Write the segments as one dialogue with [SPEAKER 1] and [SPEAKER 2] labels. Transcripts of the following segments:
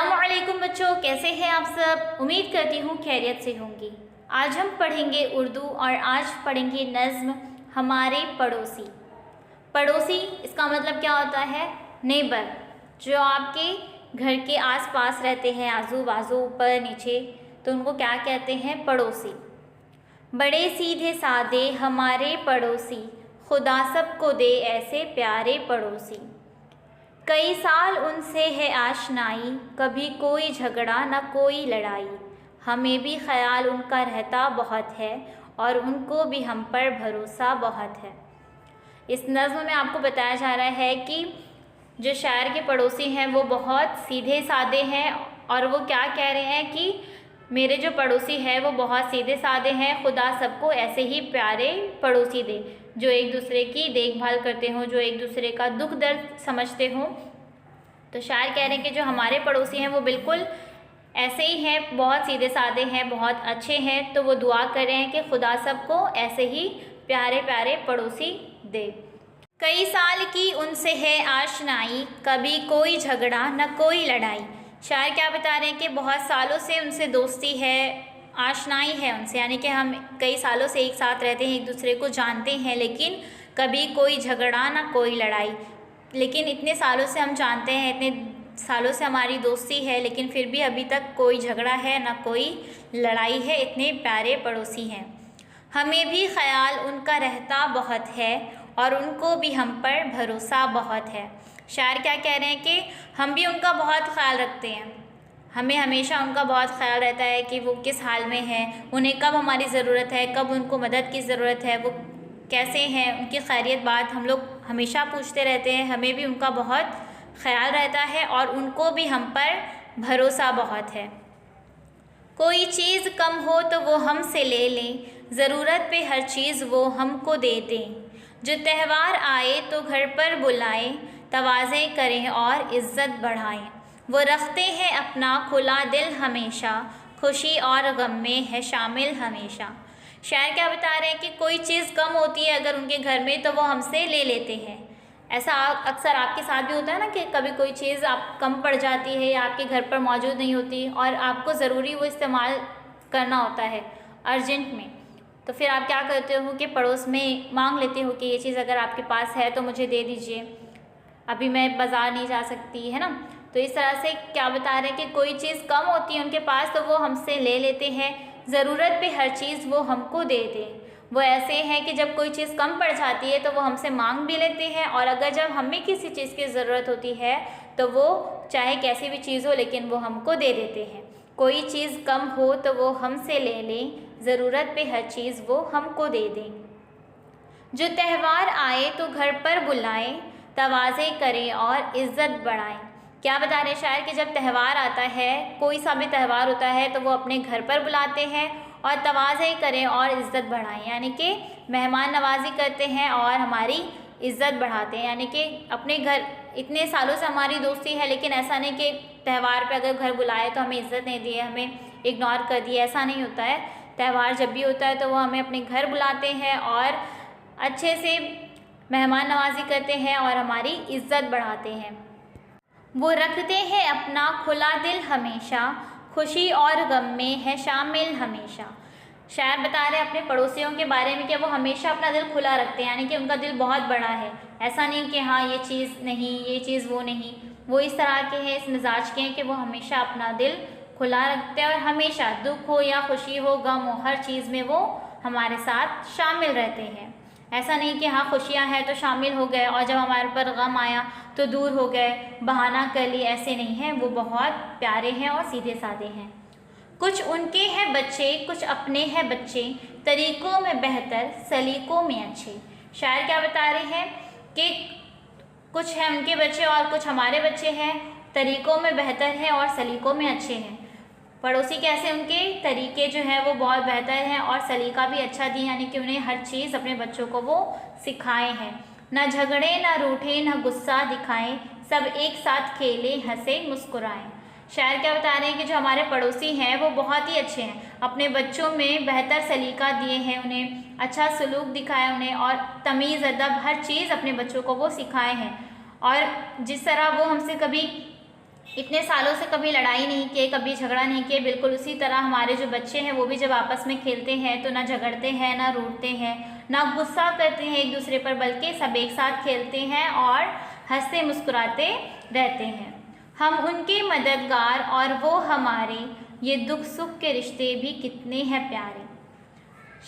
[SPEAKER 1] अस्सलामुअलैकुम बच्चों, कैसे हैं आप सब। उम्मीद करती हूँ खैरियत से होंगी। आज हम पढ़ेंगे उर्दू और आज पढ़ेंगे नज़्म हमारे पड़ोसी। पड़ोसी इसका मतलब क्या होता है? नेबर, जो आपके घर के आसपास रहते हैं, आजू बाजू, ऊपर नीचे, तो उनको क्या कहते हैं? पड़ोसी। बड़े सीधे साधे हमारे पड़ोसी, खुदा सबको दे ऐसे प्यारे पड़ोसी। कई साल उनसे है आशनाई, कभी कोई झगड़ा न कोई लड़ाई। हमें भी ख्याल उनका रहता बहुत है और उनको भी हम पर भरोसा बहुत है। इस नज़्म में आपको बताया जा रहा है कि जो शायर के पड़ोसी हैं वो बहुत सीधे साधे हैं और वो क्या कह रहे हैं कि मेरे जो पड़ोसी हैं वो बहुत सीधे साधे हैं, खुदा सबको ऐसे ही प्यारे पड़ोसी दे, जो एक दूसरे की देखभाल करते हों, जो एक दूसरे का दुख दर्द समझते हों। तो शायर कह रहे हैं कि जो हमारे पड़ोसी हैं वो बिल्कुल ऐसे ही हैं, बहुत सीधे साधे हैं, बहुत अच्छे हैं। तो वो दुआ कर रहे हैं कि खुदा सबको ऐसे ही प्यारे प्यारे पड़ोसी दे। कई साल की उनसे है आशनाई, कभी कोई झगड़ा न कोई लड़ाई। शायर क्या बता रहे हैं कि बहुत सालों से उनसे दोस्ती है, आशनाई है उनसे, यानी कि हम कई सालों से एक साथ रहते हैं, एक दूसरे को जानते हैं, लेकिन कभी कोई झगड़ा ना कोई लड़ाई। लेकिन इतने सालों से हम जानते हैं, इतने सालों से हमारी दोस्ती है, लेकिन फिर भी अभी तक कोई झगड़ा है ना कोई लड़ाई है। इतने प्यारे पड़ोसी हैं। हमें भी ख्याल उनका रहता बहुत है और उनको भी हम पर भरोसा बहुत है। शायर क्या कह रहे हैं कि हम भी उनका बहुत ख्याल रखते हैं, हमें हमेशा उनका बहुत ख्याल रहता है कि वो किस हाल में हैं, उन्हें कब हमारी ज़रूरत है, कब उनको मदद की ज़रूरत है, वो कैसे हैं, उनकी खैरियत बात हम लोग हमेशा पूछते रहते हैं। हमें भी उनका बहुत ख्याल रहता है और उनको भी हम पर भरोसा बहुत है। कोई चीज़ कम हो तो वो हमसे ले लें, ज़रूरत पे हर चीज़ वो हमको दे दें। जो त्यौहार आए तो घर पर बुलाएं, तवाज़े करें और इज़्ज़त बढ़ाएं। वो रखते हैं अपना खुला दिल हमेशा, खुशी और गम में है शामिल हमेशा। शायर क्या बता रहे हैं कि कोई चीज़ कम होती है अगर उनके घर में तो वो हमसे ले लेते हैं। ऐसा अक्सर आपके साथ भी होता है ना कि कभी कोई चीज़ आप कम पड़ जाती है या आपके घर पर मौजूद नहीं होती और आपको ज़रूरी वो इस्तेमाल करना होता है अर्जेंट में, तो फिर आप क्या करते हो कि पड़ोस में मांग लेते हो कि ये चीज़ अगर आपके पास है तो मुझे दे दीजिए, अभी मैं बाज़ार नहीं जा सकती, है ना। तो इस तरह से क्या बता रहे हैं कि कोई चीज़ कम होती है उनके पास तो वो हमसे ले लेते हैं, ज़रूरत पे हर चीज़ वो हमको दे दें। वो ऐसे हैं कि जब कोई चीज़ कम पड़ जाती है तो वो हमसे मांग भी लेते हैं और अगर जब हमें किसी चीज़ की ज़रूरत होती है तो वो चाहे कैसी भी चीज़ हो लेकिन वो हमको दे देते हैं। कोई चीज़ कम हो तो वो हमसे ले लें, ज़रूरत पे हर चीज़ वो हमको दे दें। जो त्यौहार आए तो घर पर बुलाएं, तवाज़े करें और इज़्ज़त बढ़ाएं। क्या बता रहे शायर कि जब त्यौहार आता है, कोई सा भी त्यौहार होता है तो वो अपने घर पर बुलाते हैं और तवाज़े करें और इज़्ज़त बढ़ाएं, यानी कि मेहमान नवाजी करते हैं और हमारी इज़्ज़त बढ़ाते हैं। यानी कि अपने घर, इतने सालों से हमारी दोस्ती है लेकिन ऐसा नहीं कि त्यौहार पे अगर घर बुलाए तो हमें इज़्ज़त नहीं दी है, हमें इग्नोर कर दिया, ऐसा नहीं होता है। त्यौहार जब भी होता है तो वो हमें अपने घर बुलाते हैं और अच्छे से मेहमान नवाजी करते हैं और हमारी इज़्ज़त बढ़ाते हैं। वो रखते हैं अपना खुला दिल हमेशा, खुशी और गम में है शामिल हमेशा। शायर बता रहे हैं अपने पड़ोसियों के बारे में कि वो हमेशा अपना दिल खुला रखते हैं, यानी कि उनका दिल बहुत बड़ा है। ऐसा नहीं कि हाँ ये चीज़ नहीं, ये चीज़ वो नहीं, वो इस तरह के हैं, इस मिजाज के हैं कि वो हमेशा अपना दिल खुला रखते हैं और हमेशा दुख हो या खुशी हो, गम हो, हर चीज़ में वो हमारे साथ शामिल रहते हैं। ऐसा नहीं कि हाँ खुशियाँ हैं तो शामिल हो गए और जब हमारे पर गम आया तो दूर हो गए, बहाना कर लिए, ऐसे नहीं हैं। वो बहुत प्यारे हैं और सीधे साधे हैं। कुछ उनके हैं बच्चे, कुछ अपने हैं बच्चे, तरीक़ों में बेहतर, सलीक़ों में अच्छे। शायर क्या बता रहे हैं कि कुछ हैं उनके बच्चे और कुछ हमारे बच्चे हैं, तरीक़ों में बेहतर हैं और सलीक़ों में अच्छे हैं। पड़ोसी कैसे, उनके तरीके जो हैं वो बहुत बेहतर हैं और सलीका भी अच्छा दिए, यानी कि उन्हें हर चीज़ अपने बच्चों को वो सिखाए हैं। ना झगड़े, ना रूठे, ना गुस्सा दिखाएं, सब एक साथ खेले, हंसे, मुस्कुराएं। शायर क्या बता रहे हैं कि जो हमारे पड़ोसी हैं वो बहुत ही अच्छे हैं, अपने बच्चों में बेहतर सलीका दिए हैं, उन्हें अच्छा सलूक दिखाया, उन्हें और तमीज़, अदब, हर चीज़ अपने बच्चों को वो सिखाए हैं। और जिस तरह वो हमसे कभी इतने सालों से कभी लड़ाई नहीं की, कभी झगड़ा नहीं किए। बिल्कुल उसी तरह हमारे जो बच्चे हैं वो भी जब आपस में खेलते हैं तो ना झगड़ते हैं, ना रूठते हैं, ना गुस्सा करते हैं एक दूसरे पर, बल्कि सब एक साथ खेलते हैं और हंसते मुस्कुराते रहते हैं। हम उनके मददगार और वो हमारे, ये दुख सुख के रिश्ते भी कितने हैं प्यारे।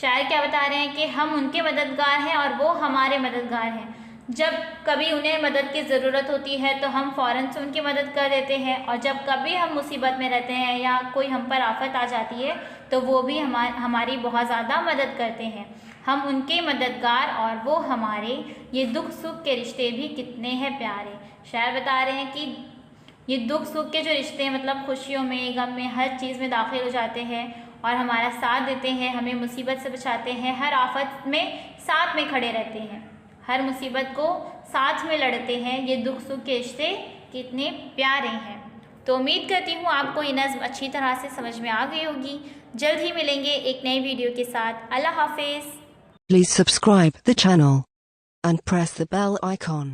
[SPEAKER 1] शायर क्या बता रहे हैं कि हम उनके मददगार हैं और वो हमारे मददगार हैं। जब कभी उन्हें मदद की ज़रूरत होती है तो हम फ़ौरन से उनकी मदद कर देते हैं, और जब कभी हम मुसीबत में रहते हैं या कोई हम पर आफत आ जाती है तो वो भी हमारी बहुत ज़्यादा मदद करते हैं। हम उनके मददगार और वो हमारे, ये दुख सुख के रिश्ते भी कितने हैं प्यारे। शायर बता रहे हैं कि ये दुख सुख के जो रिश्ते हैं, मतलब खुशियों में, गम में, हर चीज़ में दाखिल हो जाते हैं और हमारा साथ देते हैं, हमें मुसीबत से बचाते हैं, हर आफत में साथ में खड़े रहते हैं, हर मुसीबत को साथ में लड़ते हैं। ये दुख सुख के रिश्ते कितने प्यारे हैं। तो उम्मीद करती हूँ आपको ये नज़्म अच्छी तरह से समझ में आ गई होगी। जल्द ही मिलेंगे एक नई वीडियो के साथ। अल्लाह हाफिज़।
[SPEAKER 2] Please subscribe the channel and press the bell icon.